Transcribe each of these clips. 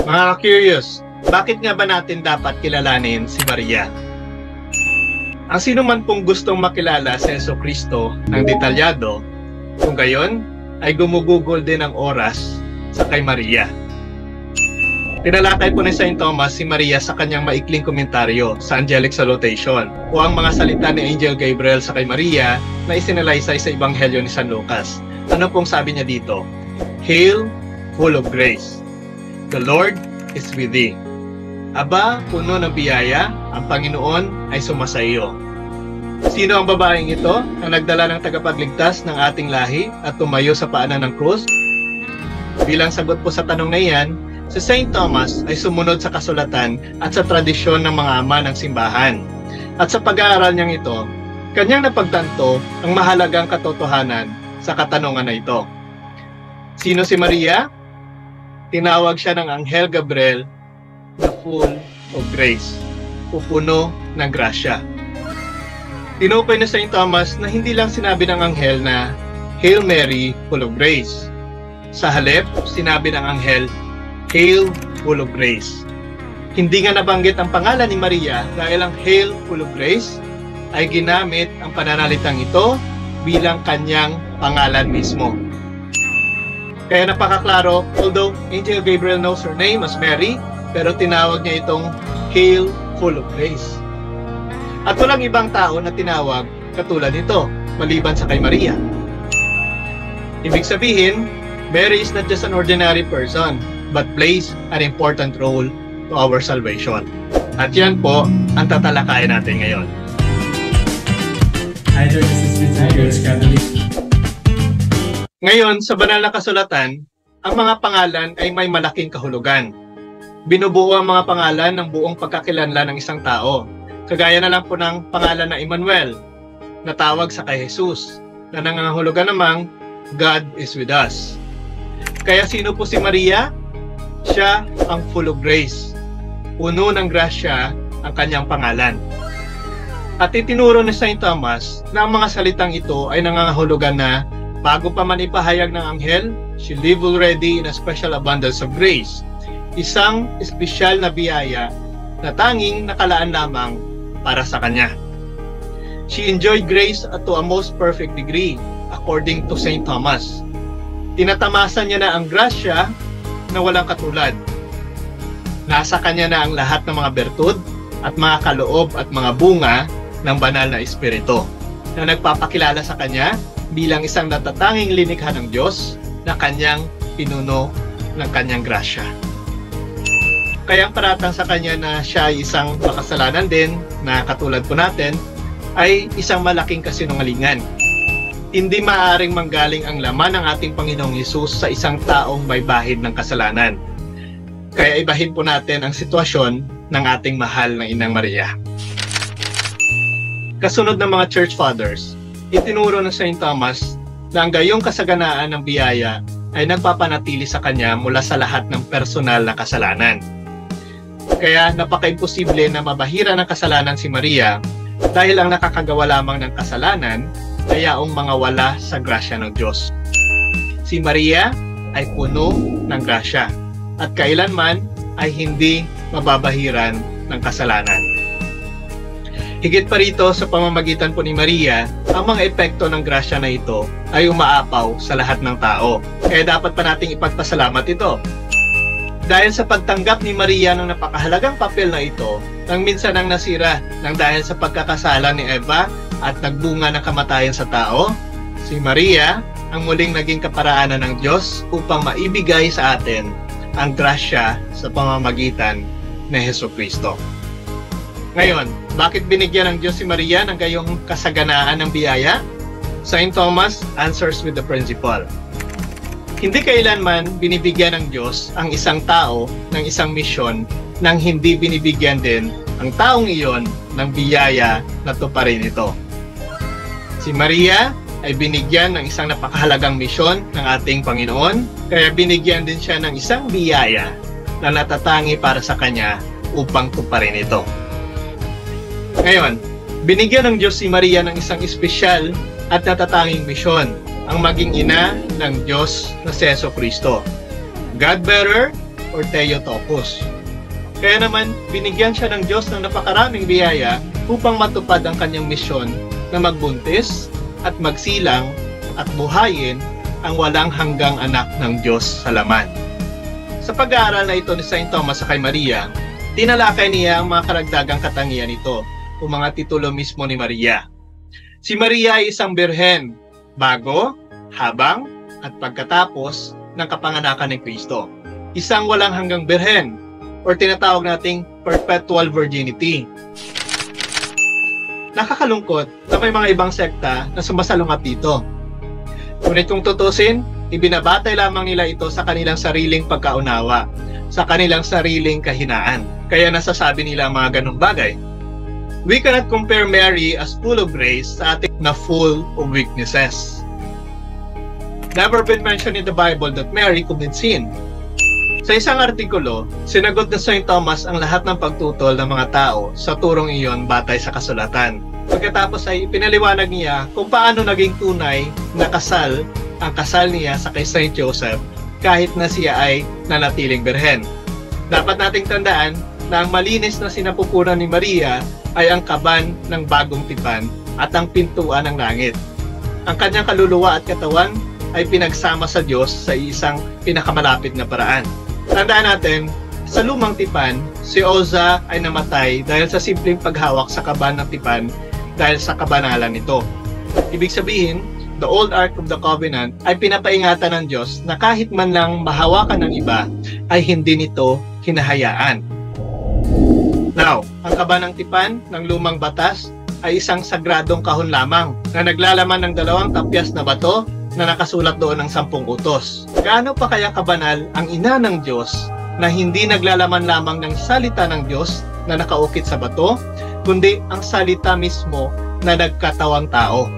Mga curious, bakit nga ba natin dapat kilalanin si Maria? Ang sino man pong gustong makilala si Jesucristo ng detalyado, kung gayon, ay gumugugol din ang oras sa kay Maria. Tinalakay po ni St. Thomas si Maria sa kanyang maikling komentaryo sa Angelic Salutation o ang mga salita ni Angel Gabriel sa kay Maria na isinalaysay sa Ebanghelyo ni San Lucas. Ano pong sabi niya dito? Hail, full of grace. The Lord is with thee. Aba, puno ng biyaya, ang Panginoon ay sumasa iyo. Sino ang babaeng ito na nagdala ng tagapagligtas ng ating lahi at tumayo sa paanan ng krus? Bilang sagot po sa tanong na iyan, si St. Thomas ay sumunod sa kasulatan at sa tradisyon ng mga ama ng simbahan. At sa pag-aaral niyang ito, kanyang napagtanto ang mahalagang katotohanan sa katanungan na ito. Sino si Maria? Tinawag siya ng Anghel Gabriel na full of grace, o puno ng grasya. Tinukoy na St. Thomas na hindi lang sinabi ng anghel na Hail Mary, full of grace. Sa halip, sinabi ng anghel, Hail, full of grace. Hindi nga nabanggit ang pangalan ni Maria dahil ang Hail, full of grace ay ginamit ang pananalitang ito bilang kanyang pangalan mismo. Kaya napakaklaro, although Angel Gabriel knows her name as Mary, pero tinawag niya itong Hail, full of grace. At walang ibang tao na tinawag katulad nito, maliban sa kay Maria. Ibig sabihin, Mary is not just an ordinary person, but plays an important role to our salvation. At yan po ang tatalakayin natin ngayon. Either this is with Catholic. Ngayon, sa banal na kasulatan, ang mga pangalan ay may malaking kahulugan. Binubuo ang mga pangalan ng buong pagkakilanlan ng isang tao. Kagaya na lang po ng pangalan na Emmanuel, na tawag sa kay Jesus, na nangangahulugan namang God is with us. Kaya sino po si Maria? Siya ang full of grace. Puno ng grasya ang kanyang pangalan. At itinuro ni St. Thomas na ang mga salitang ito ay nangangahulugan na bago pa man ipahayag ng anghel, she lived already in a special abundance of grace. Isang espesyal na biyaya na tanging nakalaan lamang para sa kanya. She enjoyed grace to a most perfect degree, according to St. Thomas. Tinatamasan niya na ang grasya na walang katulad. Nasa kanya na ang lahat ng mga bertud at mga kaloob at mga bunga ng banal na espiritu na nagpapakilala sa kanya bilang isang natatanging linikha ng Diyos na kanyang pinuno ng kanyang grasya. Kaya ang paratang sa kanya na siya ay isang makasalanan din na katulad po natin ay isang malaking kasinungalingan. Hindi maaaring manggaling ang laman ng ating Panginoong Hesus sa isang taong may bahid ng kasalanan. Kaya ibahin po natin ang sitwasyon ng ating mahal na Inang Maria. Kasunod ng mga Church Fathers, itinuro ng St. Thomas na ang gayong kasaganaan ng biyaya ay nagpapanatili sa kanya mula sa lahat ng personal na kasalanan. Kaya napaka-imposible na mabahira ng kasalanan si Maria dahil ang nakakagawa lamang ng kasalanan ay yaong mga wala sa grasya ng Diyos. Si Maria ay puno ng grasya at kailanman ay hindi mababahiran ng kasalanan. Higit pa rito sa pamamagitan po ni Maria, ang mga epekto ng grasya na ito ay umaapaw sa lahat ng tao. Kaya dapat pa nating ipagpasalamat ito. Dahil sa pagtanggap ni Maria ng napakahalagang papel na ito, nang minsan ang nasira nang dahil sa pagkakasala ni Eva at nagbunga ng kamatayan sa tao, si Maria ang muling naging kaparaanan ng Diyos upang maibigay sa atin ang grasya sa pamamagitan ni Jesucristo. Ngayon, bakit binigyan ng Diyos si Maria ng gayong kasaganaan ng biyaya? St. Thomas answers with the principle. Hindi kailanman binibigyan ng Diyos ang isang tao ng isang misyon nang hindi binibigyan din ang taong iyon ng biyaya na tuparin ito. Si Maria ay binigyan ng isang napakahalagang misyon ng ating Panginoon, kaya binigyan din siya ng isang biyaya na natatangi para sa kanya upang tuparin ito. Ngayon, binigyan ng Diyos si Maria ng isang espesyal at natatanging misyon, ang maging ina ng Diyos na si Jesucristo. God-bearer or Theotokos. Kaya naman, binigyan siya ng Diyos ng napakaraming biyaya upang matupad ang kanyang misyon na magbuntis at magsilang at buhayin ang walang hanggang anak ng Diyos sa laman. Sa pag-aaral na ito ni St. Thomas sa kay Maria, tinalakay niya ang mga karagdagang katangian nito o mga titulo mismo ni Maria. Si Maria ay isang birhen, bago, habang, at pagkatapos ng kapanganakan ni Kristo. Isang walang hanggang birhen or tinatawag nating perpetual virginity. Nakakalungkot na may mga ibang sekta na sumasalungat dito. Ngunit kung tutusin, ibinabatay lamang nila ito sa kanilang sariling pagkaunawa, sa kanilang sariling kahinaan. Kaya nasasabi nila ang mga ganong bagay. We cannot compare Mary as full of grace sa ating na full of weaknesses. Never been mentioned in the Bible that Mary committed sin. Sa isang artikulo, sinagot ni St. Thomas ang lahat ng pagtutol ng mga tao sa turong iyon batay sa kasulatan. Pagkatapos ay pinaliwanag niya kung paano naging tunay na kasal ang kasal niya sa kay St. Joseph kahit na siya ay nanatiling birhen. Dapat nating tandaan na ang malinis na sinapupunan ni Maria ay ang kaban ng bagong tipan at ang pintuan ng langit. Ang kanyang kaluluwa at katawan ay pinagsama sa Diyos sa isang pinakamalapit na paraan. Tandaan natin, sa lumang tipan, si Oza ay namatay dahil sa simpleng paghawak sa kaban ng tipan dahil sa kabanalan nito. Ibig sabihin, the old Ark of the Covenant ay pinapaingatan ng Diyos na kahit man lang mahawakan ng iba, ay hindi nito hinahayaan. Now, ang kaban ng tipan ng lumang batas ay isang sagradong kahon lamang na naglalaman ng 2 tapyas na bato na nakasulat doon ng 10 utos. Gaano pa kaya kabanal ang ina ng Diyos na hindi naglalaman lamang ng salita ng Diyos na nakaukit sa bato, kundi ang salita mismo na nagkatawang tao.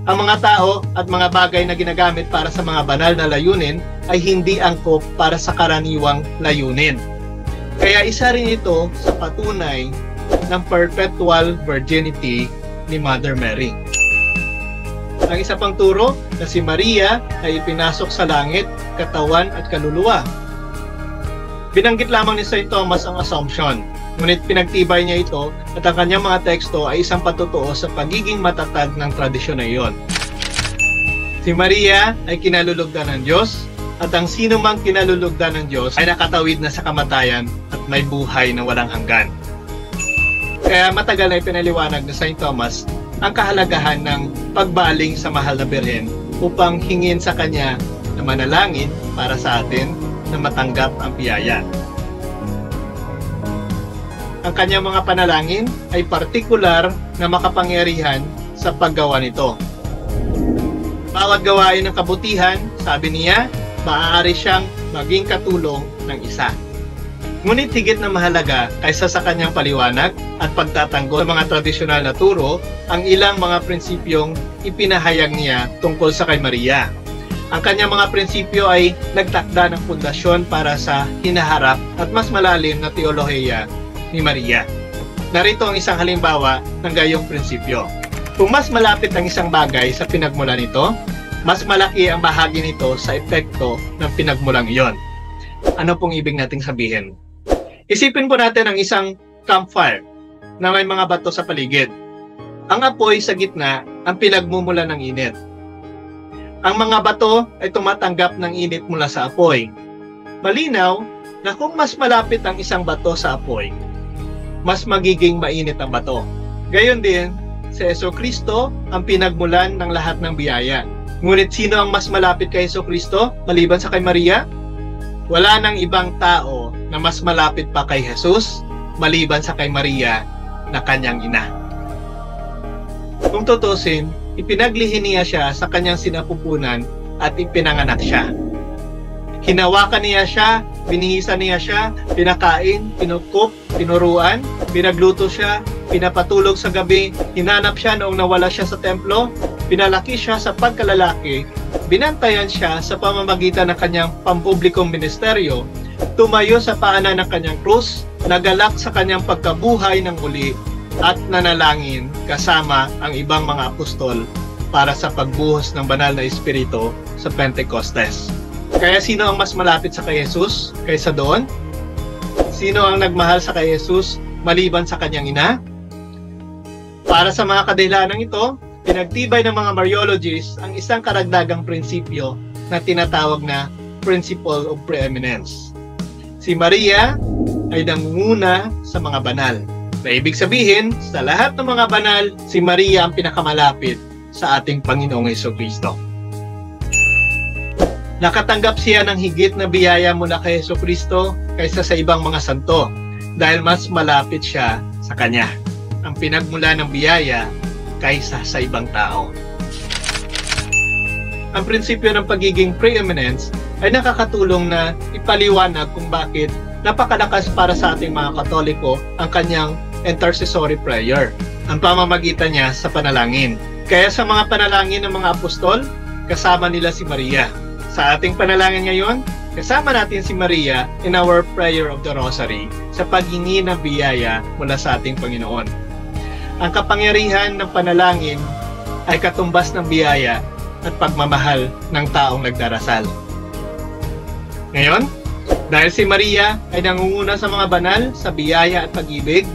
Ang mga tao at mga bagay na ginagamit para sa mga banal na layunin ay hindi angkop para sa karaniwang layunin. Kaya isa rin ito sa patunay ng perpetual virginity ni Mother Mary. Ang isa pang turo na si Maria ay ipinasok sa langit, katawan at kaluluwa. Binanggit lamang ni St. Thomas ang assumption, ngunit pinagtibay niya ito at ang kanyang mga teksto ay isang patutuo sa pagiging matatag ng tradisyon na iyon. Si Maria ay kinalulugdan ng Diyos at ang sino mang kinalulugdan ng Diyos ay nakatawid na sa kamatayan at may buhay na walang hanggan. Kaya matagal na ipinaliwanag ni St. Thomas ang kahalagahan ng pagbaling sa mahal na birhen upang hingin sa kanya na manalangin para sa atin na matanggap ang biyaya. Ang kanyang mga panalangin ay partikular na makapangyarihan sa paggawa nito. Bawat gawain ng kabutihan, sabi niya, maaari siyang maging katulong ng isa. Ngunit higit na mahalaga kaysa sa kanyang paliwanag at pagtatanggol sa mga tradisyonal na turo ang ilang mga prinsipyong ipinahayag niya tungkol sa kay Maria. Ang kanyang mga prinsipyo ay nagtakda ng pundasyon para sa hinaharap at mas malalim na teolohiya ni Maria. Narito ang isang halimbawa ng gayong prinsipyo. Kung mas malapit ang isang bagay sa pinagmulan nito, mas malaki ang bahagi nito sa epekto ng pinagmulang iyon. Ano pong ibig nating sabihin? Isipin po natin ang isang campfire na may mga bato sa paligid. Ang apoy sa gitna ang pinagmumula ng init. Ang mga bato ay tumatanggap ng init mula sa apoy. Malinaw na kung mas malapit ang isang bato sa apoy, mas magiging mainit ang bato. Gayon din, si Jesucristo ang pinagmulan ng lahat ng biyaya. Ngunit sino ang mas malapit kay Jesucristo maliban sa kay Maria? Wala nang ibang tao na mas malapit pa kay Jesus maliban sa kay Maria na kanyang ina. Kung tutusin, ipinaglihi niya siya sa kanyang sinapupunan at ipinanganak siya. Hinawakan niya siya, binihisan niya siya, pinakain, pinukup, tinuruan, pinagluto siya, pinapatulog sa gabi, hinanap siya noong nawala siya sa templo, pinalaki siya sa pagkalalaki, binantayan siya sa pamamagitan ng kanyang pampublikong ministeryo, tumayo sa paanan ng kanyang krus, nagalak sa kanyang pagkabuhay ng uli, at nanalangin kasama ang ibang mga apostol para sa pagbuhos ng banal na espiritu sa Pentecostes. Kaya sino ang mas malapit sa kay Jesus kaysa doon? Sino ang nagmahal sa kay Jesus maliban sa kanyang ina? Para sa mga kadahilanang ito, pinagtibay ng mga Mariologists ang isang karagdagang prinsipyo na tinatawag na Principle of Preeminence. Si Maria ay nangunguna sa mga banal. Na ibig sabihin, sa lahat ng mga banal, si Maria ang pinakamalapit sa ating Panginoong Jesucristo. Nakatanggap siya ng higit na biyaya mula kay Jesucristo kaysa sa ibang mga santo dahil mas malapit siya sa Kanya. Ang pinagmula ng biyaya kaysa sa ibang tao. Ang prinsipyo ng pagiging preeminence ay nakakatulong na ipaliwanag kung bakit napakalakas para sa ating mga Katoliko ang kanyang intercessory prayer, ang pamamagitan niya sa panalangin. Kaya sa mga panalangin ng mga apostol, kasama nila si Maria. Sa ating panalangin ngayon, kasama natin si Maria in our prayer of the Rosary sa paghingi ng biyaya mula sa ating Panginoon. Ang kapangyarihan ng panalangin ay katumbas ng biyaya at pagmamahal ng taong nagdarasal. Ngayon, dahil si Maria ay nangunguna sa mga banal, sa biyaya at pag-ibig,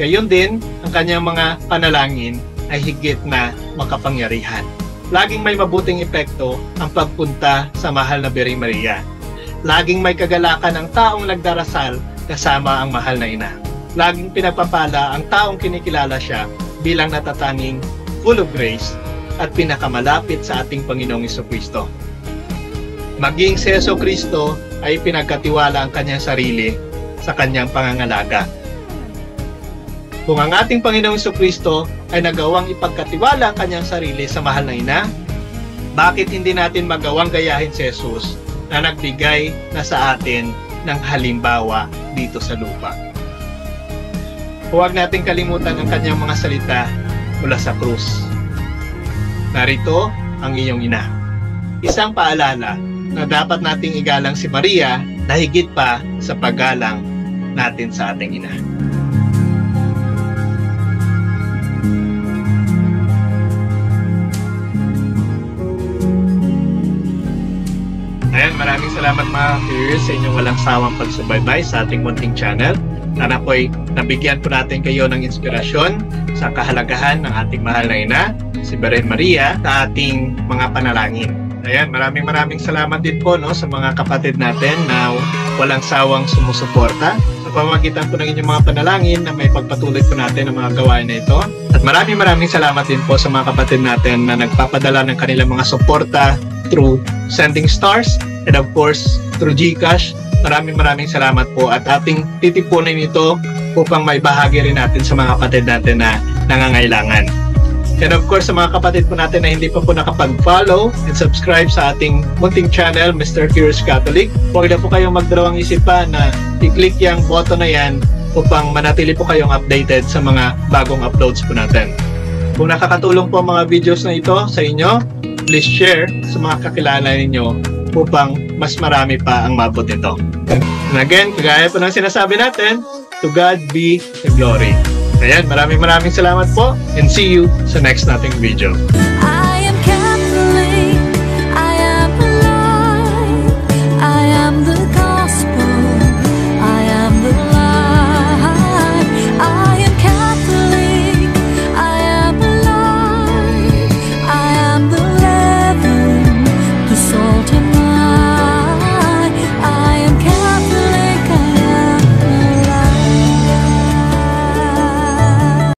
gayon din ang kanyang mga panalangin ay higit na makapangyarihan. Laging may mabuting epekto ang pagpunta sa mahal na Birheng Maria. Laging may kagalakan ang taong nagdarasal kasama ang mahal na ina. Laging pinagpapala ang taong kinikilala siya bilang natatanging full of grace at pinakamalapit sa ating Panginoong Jesucristo. Maging si Jesucristo ay pinagkatiwala ang kanyang sarili sa kanyang pangangalaga. Kung ang ating Panginoong Jesucristo ay nagawang ipagkatiwala ang kanyang sarili sa mahal na ina, bakit hindi natin magawang gayahin si Jesus na nagbigay na sa atin ng halimbawa dito sa lupa? Huwag natin kalimutan ang kanyang mga salita mula sa krus. Narito ang iyong ina. Isang paalala na dapat nating igalang si Maria na higit pa sa paggalang natin sa ating ina. Ayan, maraming salamat mga viewers sa inyong walang sawang pagsubaybay sa ating munting channel. Sana po'y nabigyan po natin kayo ng inspirasyon sa kahalagahan ng ating mahal na ina, si Birheng Maria, sa ating mga panalangin. Ayan, maraming salamat din po sa mga kapatid natin na walang sawang sumusuporta sa pamamagitan po ng inyong mga panalangin na may pagpatuloy po natin ang mga gawain na ito. At maraming salamat din po sa mga kapatid natin na nagpapadala ng kanilang mga suporta through sending stars and of course through GCash. Maraming salamat po at ating titipunin ito upang may bahagi rin natin sa mga kapatid natin na nangangailangan. And of course, sa mga kapatid po natin na hindi pa po nakapag-follow and subscribe sa ating munting channel, Mr. Curious Catholic, huwag na po kayong magdalawang isip pa na i-click yung button na yan upang manatili po kayong updated sa mga bagong uploads po natin. Kung nakakatulong po ang mga videos na ito sa inyo, please share sa mga kakilala ninyo upang mas marami pa ang mabot nito. And again, kagaya po ng sinasabi natin, to God be the glory. Ayan, maraming salamat po and see you sa next nating video.